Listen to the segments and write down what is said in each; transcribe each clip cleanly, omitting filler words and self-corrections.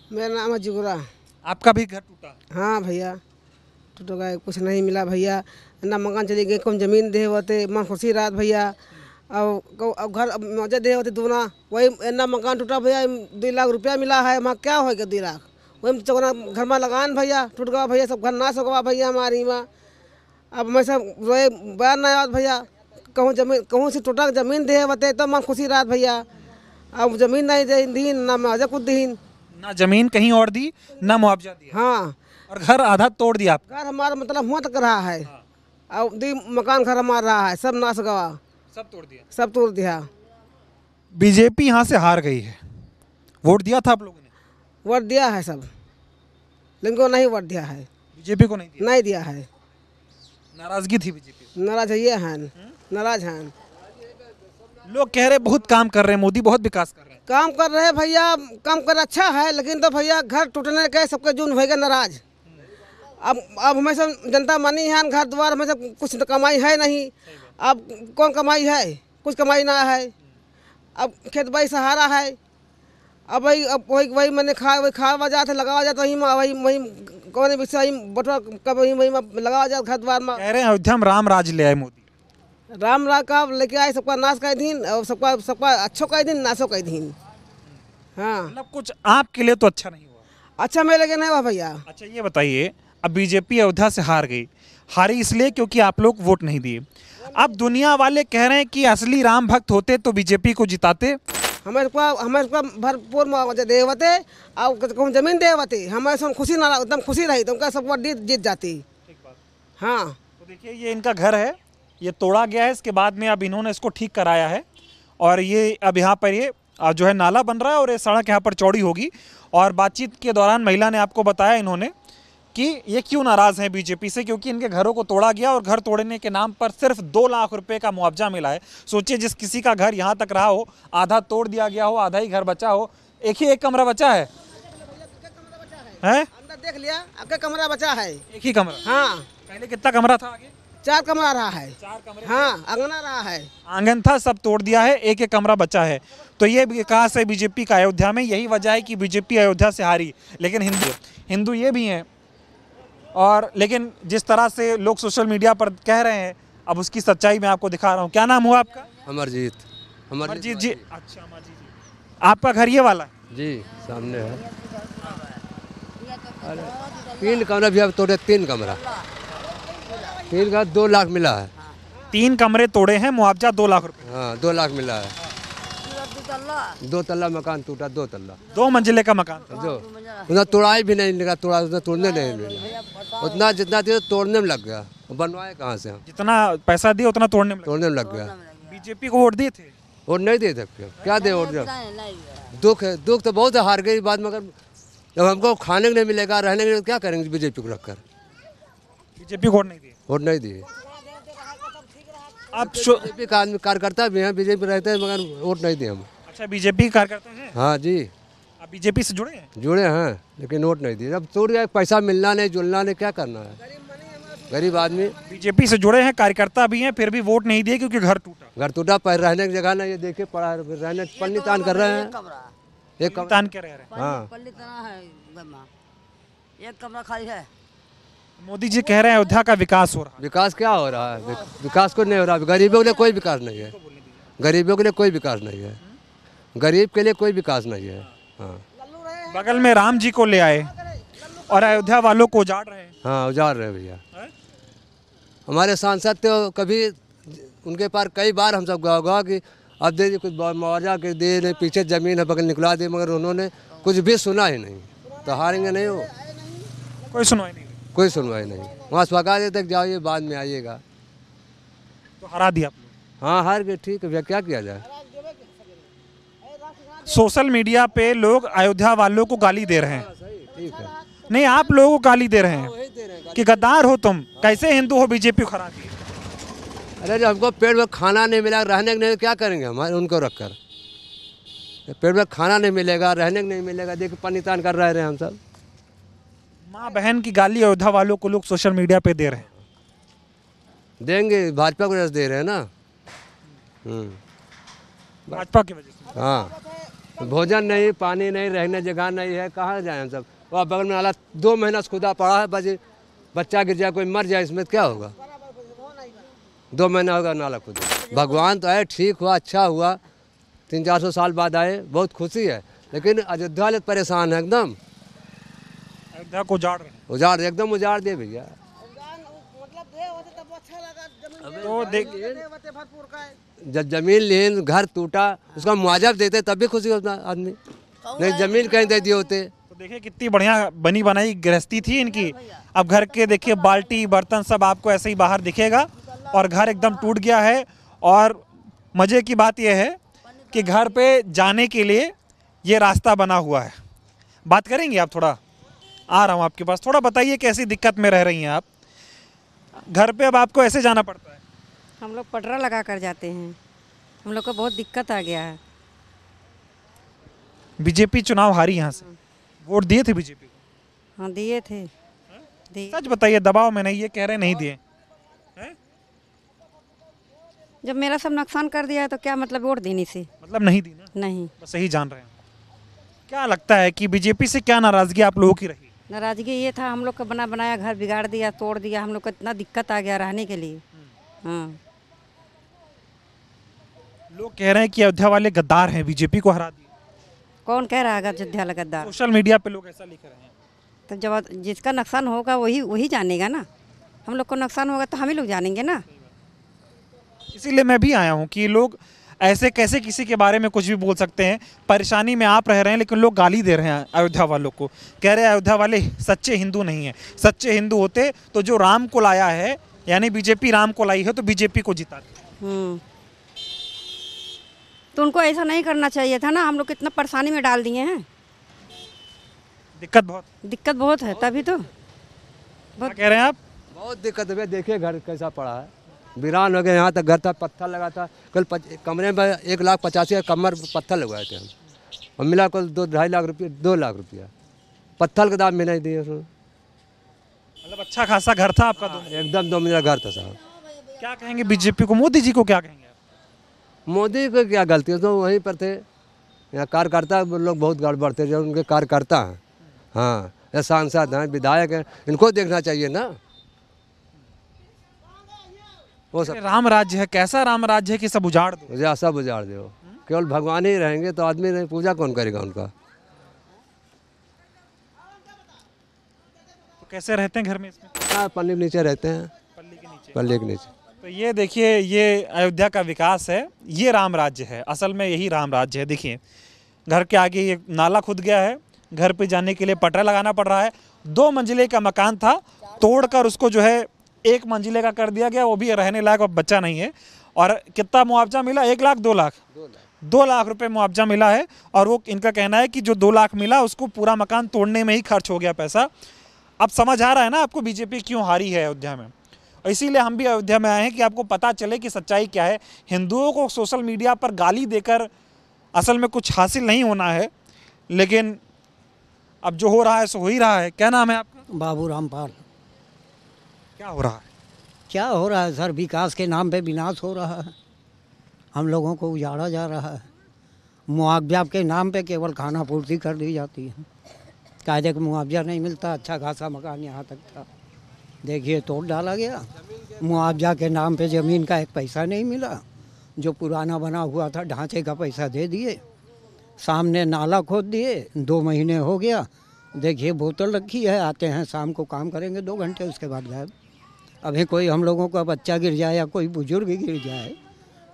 मेरा नाम है जुगरा। आपका भी घर टूटा? हाँ भैया, टूट गए, कुछ नहीं मिला भैया। ना मकान चली गई, कम जमीन दे होते मन खुशी रात भैया। अब घर मौजा दे होते दूना, वही ना मकान टूटा भैया। 2 लाख रुपया मिला है, वहाँ क्या होगा 2 लाख? वही चौना घर में लगान भैया, टूट गया भैया, सब घर नाश हो गया भैया हमारी माँ। अब मैं सब रोए बयान ना याद भैया। कहूँ से टूटा जमीन दे होते तो मन खुशी रात भैया। अब जमीन नहीं दे दी, ना मुआवजा कुछ दी। ना जमीन कहीं और दी, ना मुआवजा दिया, हाँ, और घर आधा तोड़ दिया आपका। घर हमारा मतलब हुआ तक रहा है। अब दी मकान घर हमारा रहा है, सब नाश गवा, सब तोड़ दिया। सब तोड़ दिया। बीजेपी यहाँ से हार गई है, वोट दिया था आप लोगों ने? वोट दिया है सब, लेकिन वो नहीं वोट दिया है, बीजेपी को नहीं दिया? नहीं दिया है। नाराजगी थी बीजेपी? नाराज है, ये हैं, नाराज हैं। लोग कह रहे बहुत काम कर रहे हैं, मोदी बहुत विकास कर रहे हैं। काम कर रहे हैं भैया, काम कर अच्छा है, लेकिन तो भैया घर टूटने के सबके जून होएगा नाराज। अब हमेशा जनता मानी है, घर द्वार हमेशा कुछ तो कमाई है नहीं। अब कौन कमाई है? कुछ कमाई ना है। अब खेत बाई सहारा है। अब वही मैंने खा वजह थे लगावा जाता वही वही कौन विषय बटवा कब वही लगावा जाता घर द्वार में। कह रहे हैं अयोध्या में राम राज ले आए मोदी। राम राज का लेके आए, सबका नाश कर दीन और सबका अच्छो कर दीन, नाशो कर दीन। हाँ, मतलब कुछ आपके लिए तो अच्छा नहीं हुआ। अच्छा मेरे लगे नहीं हुआ भैया। अच्छा ये बताइए, अब बीजेपी अयोध्या से हार गई, हारी इसलिए क्योंकि आप लोग वोट नहीं दिए। अब दुनिया वाले कह रहे हैं कि असली राम भक्त होते तो बीजेपी को जिताते। हमें को भरपूर मुआवजा दे होते और जमीन दे होते, हमें खुशी ना एकदम खुशी रही तो उनका सब जीत जाती। हाँ, तो देखिए ये इनका घर है, ये तोड़ा गया है, इसके बाद में अब इन्होंने इसको ठीक कराया है और ये अब यहाँ पर ये जो है नाला बन रहा है और ये सड़क यहाँ पर चौड़ी होगी। और बातचीत के दौरान महिला ने आपको बताया इन्होंने कि ये क्यों नाराज़ हैं बीजेपी से, क्योंकि इनके घरों को तोड़ा गया और घर तोड़ने के नाम पर सिर्फ 2 लाख रुपए का मुआवजा मिला है। सोचिए जिस किसी का घर यहाँ तक रहा हो, आधा तोड़ दिया गया हो, आधा ही घर बचा हो, एक कमरा बचा है। हैं? अंदर देख लिया, आपका कमरा बचा है, एक ही कमरा? हाँ, पहले कितना कमरा था आगे? 4 कमरा रहा है। 4 कमरे? हाँ, अंगना रहा है, आंगन था, सब तोड़ दिया है, एक कमरा बचा है। तो ये विकास है बीजेपी का अयोध्या में, यही वजह है कि बीजेपी अयोध्या से हारी। लेकिन हिंदू ये भी हैं, और लेकिन जिस तरह से लोग सोशल मीडिया पर कह रहे हैं, अब उसकी सच्चाई मैं आपको दिखा रहा हूँ। क्या नाम हुआ आपका? अमरजीत। अमरजीत जी। अच्छा अमरजीत जी, आपका घर ये वाला? जी सामने है। अरे 3 कमरा भी अब तोड़े, 3 कमरा 2 लाख मिला है। 3 कमरे तोड़े हैं, मुआवजा 2 लाख रुपए। हाँ 2 लाख मिला है। 2 तल्ला मकान टूटा, 2 तल्ला, 2 मंजिले का मकान। जो उतना तोड़ाई भी नहीं लगा, तोड़ने नहीं मिला। उतना जितना दिया तोड़ने में लग गया, बनवाए कहाँ से हम? जितना पैसा दिया उतना तोड़ने में तोड़ने में लग गया। बीजेपी को वोट दिए थे? वोट नहीं दे सकते, क्या दे वोट? दुख है, दुख तो बहुत है, हार गई बाद, मगर जब हमको खाने को नहीं मिलेगा, रहने के लिए क्या करेंगे बीजेपी को रखकर? बीजेपी को वोट नहीं दिए? वोट नहीं दिए। आप बीजेपी का आदमी कार्यकर्ता भी हैं, बीजेपी रहते हैं, मगर वोट नहीं दिए हम। अच्छा बीजेपी कार्यकर्ता हैं? हाँ जी, आप बीजेपी से जुड़े हैं? जुड़े हैं, लेकिन वोट नहीं दिए। अब टूट गया, पैसा मिलना नहीं, जुलना नहीं, क्या करना है? गरीब आदमी। बीजेपी से जुड़े हैं, कार्यकर्ता भी हैं, फिर भी वोट नहीं दिए क्योंकि घर टूटा। घर टूटा, पर रहने की जगह नहीं, ये देखिए पड़ा रहने, पन्नी तान कर रहे हैं। एक कमरा तान के रह रहे हैं। हाँ, पल्ली तना है, एक कमरा खाली है। मोदी जी कह रहे हैं अयोध्या का विकास हो रहा है। विकास क्या हो रहा है? विकास को नहीं हो रहा, गरीबों के लिए कोई विकास नहीं है। गरीबों के लिए कोई विकास नहीं है, गरीब के लिए कोई विकास नहीं है। हाँ, बगल में राम जी को ले आए और अयोध्या वालों को उजाड़ रहे हैं। हाँ उजाड़ रहे भैया। हमारे सांसद तो कभी उनके पास कई बार हम सब गवा कि अब दे कुछ मुआवजा के दे, नहीं पीछे ज़मीन है बगल निकला दे, मगर उन्होंने कुछ भी सुना ही नहीं। तो हारेंगे नहीं वो, कोई सुनवाई नहीं, कोई सुनवाई नहीं। वहाँ से भगा देते तक जाइए, बाद में आइएगा। तो हरा दिया आप लोग। हाँ हार गए, ठीक है भैया, क्या किया जाए? सोशल मीडिया पे लोग अयोध्या वालों को गाली दे रहे हैं। ठीक है, नहीं आप लोगों को गाली दे रहे हैं कि गद्दार हो तुम, कैसे हिंदू हो, बीजेपी को हरा दिए। अरे जब हमको पेट में खाना नहीं मिला, रहने के नहीं, क्या करेंगे हमारे उनको रखकर? पेट में खाना नहीं मिलेगा, रहने को नहीं मिलेगा, देखिए पानी तान कर रहे हैं हम सब। माँ बहन की गाली अयोध्या वालों को लोग सोशल मीडिया पे दे रहे हैं। देंगे, भाजपा को वजह से दे रहे हैं ना। भाजपा की वजह से। हाँ, भोजन नहीं, पानी नहीं, रहने जगह नहीं है, कहाँ जाए हम सब। वहाँ बगल में नाला 2 महीना से खुदा पड़ा है, बच्चा गिर जाए, कोई मर जाए, इसमें क्या होगा। 2 महीना होगा नाला खुदा। भगवान तो आए, ठीक हुआ, अच्छा हुआ, 300-400 साल बाद आए, बहुत खुशी है। लेकिन अयोध्या वाले परेशान है एकदम, अयोध्या को उजाड़ रहे हैं। उजाड़ एकदम उजाड़ दे भैया। तो देख जब जमीन लेन घर टूटा, उसका मुआवजा देते तब भी खुशी होता आदमी, नहीं जमीन कहीं दे दिए होते। तो देखिए कितनी बढ़िया बनी बनाई गृहस्थी थी इनकी। अब घर के देखिए बाल्टी बर्तन सब आपको ऐसे ही बाहर दिखेगा और घर एकदम टूट गया है। और मज़े की बात यह है कि घर पे जाने के लिए ये रास्ता बना हुआ है। बात करेंगे आप, थोड़ा आ रहा हूँ आपके पास, थोड़ा बताइए कैसी दिक्कत में रह रही हैं आप घर पे। अब आपको ऐसे जाना पड़ता है। हम लोग पटरा लगा कर जाते हैं, हम लोग को बहुत दिक्कत आ गया है। बीजेपी चुनाव हारी यहाँ से, वोट दिए थे बीजेपी को? हाँ दिए थे, दिए। सच बताइए, दबाव में नहीं, ये कह रहे नहीं दिए। जब मेरा सब नुकसान कर दिया है तो क्या मतलब वोट देने से? मतलब नहीं दी ना? नहीं। बस यही जान रहे हैं। क्या लगता है कि बीजेपी से क्या नाराजगी आप लोगों की रही? नाराजगी ये था, हम लोग का बना बनाया घर बिगाड़ दिया, तोड़ दिया, हम लोग को इतना दिक्कत आ गया रहने के लिए। हाँ। लोग कह रहे हैं कि अयोध्या वाले गद्दार हैं, बीजेपी को हरा दिए। कौन कह रहा है अयोध्या वाला गद्दार? सोशल मीडिया पे लोग ऐसा लिख रहे हैं। तो जब जिसका नुकसान होगा वही जानेगा ना। हम लोग को नुकसान होगा तो हम ही लोग जानेंगे ना। इसीलिए मैं भी आया हूँ कि लोग ऐसे कैसे किसी के बारे में कुछ भी बोल सकते हैं। परेशानी में आप रह रहे हैं लेकिन लोग गाली दे रहे हैं अयोध्या वालों को, कह रहे हैं अयोध्या वाले सच्चे हिंदू नहीं हैं। सच्चे हिंदू होते तो जो राम को लाया है, यानी बीजेपी राम को लाई है, तो बीजेपी को जिताती। तो उनको ऐसा नहीं करना चाहिए था ना। हम लोग कितना परेशानी में डाल दिए हैं। दिक्कत बहुत है, तभी तो। क्या कह रहे हैं आप? बहुत दिक्कत है। देखिए घर कैसा पड़ा है, वीरान हो गया। यहाँ तक घर था, पत्थर लगा था। कल कमरे में 1,85,000 कमर पत्थर लगवाए थे हम, और मिला कल 2-2.5 लाख रुपये, 2 लाख रुपया पत्थर के दाम में नहीं दिए। मतलब अच्छा खासा घर था आपका? एकदम 2 मंजिला घर था साहब। क्या कहेंगे बीजेपी को, मोदी जी को क्या कहेंगे? मोदी को क्या गलती है, तो वहीं पर थे। यहाँ कार्यकर्ता लोग बहुत गड़बड़ थे, जो उनके कार्यकर्ता हैं। हाँ, ये सांसद हैं, विधायक हैं, इनको देखना चाहिए ना। वो सब राम राज्य है, कैसा राम राज्य है कि सब उजाड़ दो? सब उजाड़ दो। केवल भगवान ही रहेंगे तो आदमी नहीं, पूजा कौन करेगा उनका। तो कैसे रहते हैं घर में इसमें? हाँ, पल्ली के नीचे रहते हैं, पल्ली के नीचे। तो ये देखिए, ये अयोध्या का विकास है, ये राम राज्य है। असल में यही राम राज्य है। देखिए घर के आगे ये नाला खुद गया है, घर पे जाने के लिए पटरा लगाना पड़ रहा है। 2 मंजिले का मकान था, तोड़कर उसको जो है 1 मंजिले का कर दिया गया, वो भी रहने लायक अब बच्चा नहीं है। और कितना मुआवजा मिला? 1 लाख 2 लाख 2 लाख रुपए मुआवजा मिला है। और वो इनका कहना है कि जो 2 लाख मिला उसको पूरा मकान तोड़ने में ही खर्च हो गया पैसा। अब समझ आ रहा है ना आपको बीजेपी क्यों हारी है अयोध्या में। और इसीलिए हम भी अयोध्या में आए हैं कि आपको पता चले कि सच्चाई क्या है। हिंदुओं को सोशल मीडिया पर गाली देकर असल में कुछ हासिल नहीं होना है, लेकिन अब जो हो रहा है सो हो ही रहा है। क्या नाम है आपका? बाबू रामपाल। क्या हो रहा है? क्या हो रहा है सर? विकास के नाम पे विनाश हो रहा है, हम लोगों को उजाड़ा जा रहा है। मुआवजा के नाम पे केवल खाना पूर्ति कर दी जाती है, कायदे का मुआवजा नहीं मिलता। अच्छा खासा मकान यहाँ तक था, देखिए तोड़ डाला गया। मुआवजा के नाम पे ज़मीन का 1 पैसा नहीं मिला। जो पुराना बना हुआ था ढांचे का पैसा दे दिए, सामने नाला खोद दिए। 2 महीने हो गया, देखिए बोतल रखी है, आते हैं शाम को काम करेंगे 2 घंटे, उसके बाद गायब। अभी कोई हम लोगों का बच्चा गिर जाए या कोई बुजुर्ग गिर जाए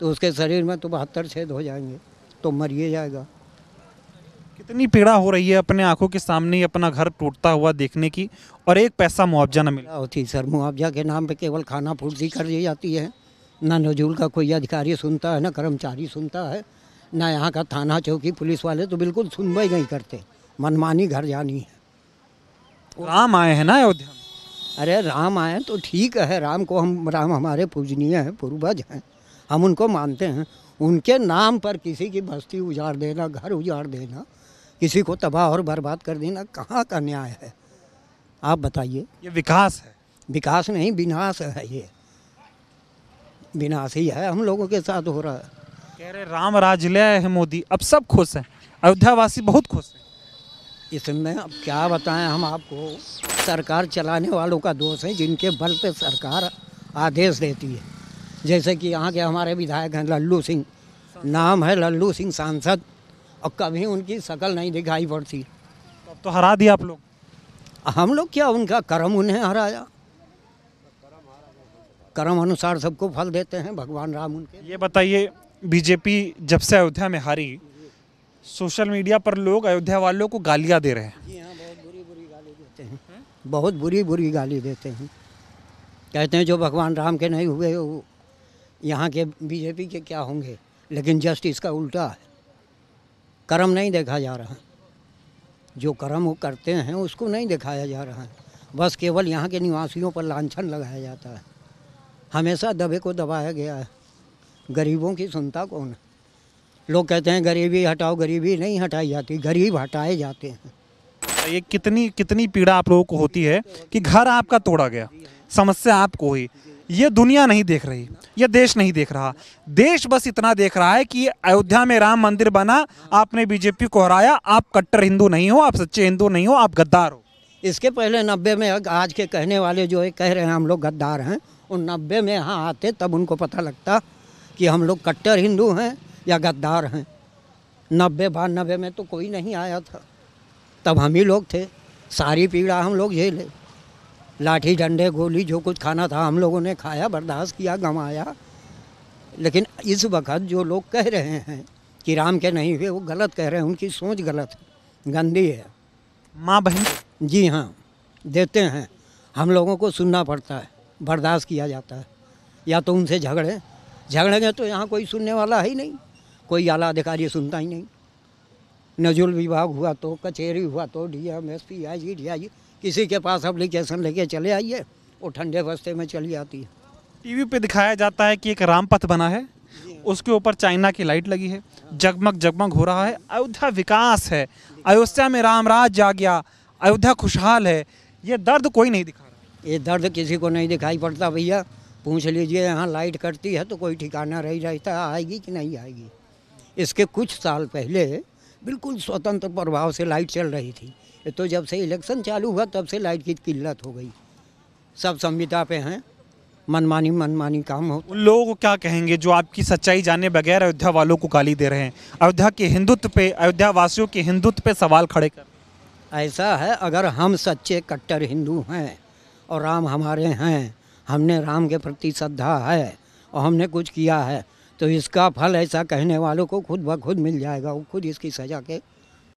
तो उसके शरीर में तो 72 छेद हो जाएंगे, तो मरिए जाएगा। कितनी पीड़ा हो रही है अपने आंखों के सामने ही अपना घर टूटता हुआ देखने की, और 1 पैसा मुआवजा न मिला होती सर। मुआवजा के नाम पे केवल खाना पूर्ति कर दी जाती है। ना नजूल का कोई अधिकारी सुनता है, ना कर्मचारी सुनता है, ना यहाँ का थाना चौकी पुलिस वाले तो बिल्कुल सुनवाई नहीं करते। मनमानी घर जानी है। राम आए हैं ना अयोध्या में? अरे राम आए तो ठीक है, राम हमारे पूजनीय हैं, पूर्वज हैं, हम उनको मानते हैं। उनके नाम पर किसी की बस्ती उजाड़ देना, घर उजाड़ देना, किसी को तबाह और बर्बाद कर देना, कहाँ का न्याय है आप बताइए? ये विकास है? विकास नहीं, विनाश है। ये विनाश ही है हम लोगों के साथ हो रहा है। कह रहे राम राज ले आए हैं मोदी, अब सब खुश हैं। अयोध्यावासी बहुत खुश हैं। इसमें अब क्या बताएं हम आपको, सरकार चलाने वालों का दोष है, जिनके बल पे सरकार आदेश देती है। जैसे कि यहाँ के हमारे विधायक हैं लल्लू सिंह, नाम है लल्लू सिंह सांसद, और कभी उनकी शक्ल नहीं दिखाई पड़ती। अब तो हरा दिया आप लोग। हम लोग क्या, उनका कर्म उन्हें हराया, कर्म अनुसार सबको फल देते हैं भगवान राम उनके। ये बताइए, बीजेपी जब से अयोध्या में हारी, सोशल मीडिया पर लोग अयोध्या वालों को गालियां दे रहे हैं। जी हाँ, बहुत बुरी बुरी गाली देते हैं, बहुत बुरी बुरी गाली देते हैं। कहते हैं जो भगवान राम के नहीं हुए वो यहाँ के बीजेपी के क्या होंगे। लेकिन जस्ट इसका उल्टा है, कर्म नहीं देखा जा रहा, जो कर्म वो करते हैं उसको नहीं दिखाया जा रहा है। बस केवल यहाँ के निवासियों पर लांछन लगाया जाता है। हमेशा दबे को दबाया गया है, गरीबों की सुनता कौन है। लोग कहते हैं गरीबी हटाओ, गरीबी नहीं हटाई जाती, गरीब हटाए जाते हैं। ये कितनी कितनी पीड़ा आप लोगों को होती है कि घर आपका तोड़ा गया, समस्या आपको हुई। ये दुनिया नहीं देख रही, ये देश नहीं देख रहा। देश बस इतना देख रहा है कि अयोध्या में राम मंदिर बना, आपने बीजेपी को हराया, आप कट्टर हिंदू नहीं हो, आप सच्चे हिंदू नहीं हो, आप गद्दार हो। इसके पहले 90 में आज के कहने वाले जो कह रहे हैं हम लोग गद्दार हैं, उन 90 में यहाँ आते तब उनको पता लगता कि हम लोग कट्टर हिंदू हैं या गद्दार हैं। 90-92 में तो कोई नहीं आया था, तब हम ही लोग थे। सारी पीड़ा हम लोग झेले, लाठी डंडे गोली जो कुछ खाना था हम लोगों ने खाया, बर्दाश्त किया, गंवाया। लेकिन इस वक्त जो लोग कह रहे हैं कि राम के नहीं हुए, वो गलत कह रहे हैं, उनकी सोच गलत है, गंदी है। माँ बहन, जी हाँ, देते हैं, हम लोगों को सुनना पड़ता है, बर्दाश्त किया जाता है। या तो उनसे झगड़ेंगे तो यहाँ कोई सुनने वाला ही नहीं, कोई आला अधिकारी सुनता ही नहीं। नजुल विभाग हुआ तो, कचहरी हुआ तो, डीएम एसपी आईजी डीआईजी, किसी के पास एप्लीकेशन लेके चले आइए, वो ठंडे बस्ते में चली आती है। टीवी पे दिखाया जाता है कि एक रामपथ बना है, उसके ऊपर चाइना की लाइट लगी है, जगमग जगमग हो रहा है। अयोध्या विकास है, अयोध्या में राम राज आ गया, अयोध्या खुशहाल है। ये दर्द कोई नहीं दिखा रहा। ये दर्द किसी को नहीं दिखाई पड़ता भैया। पूछ लीजिए, यहाँ लाइट कटती है तो कोई ठिकाना रही रहता, आएगी कि नहीं आएगी। इसके कुछ साल पहले बिल्कुल स्वतंत्र प्रभाव से लाइट चल रही थी। ये तो जब से इलेक्शन चालू हुआ तब से लाइट की किल्लत हो गई। सब संविदा पे हैं, मनमानी काम हो। उन लोगों को क्या कहेंगे जो आपकी सच्चाई जाने बगैर अयोध्या वालों को गाली दे रहे हैं, अयोध्या के हिंदुत्व पे, अयोध्या वासियों के हिंदुत्व पे सवाल खड़े कर? ऐसा है, अगर हम सच्चे कट्टर हिंदू हैं और राम हमारे हैं, हमने राम के प्रति श्रद्धा है और हमने कुछ किया है, तो इसका फल ऐसा कहने वालों को खुद ब खुद मिल जाएगा। वो खुद इसकी सज़ा के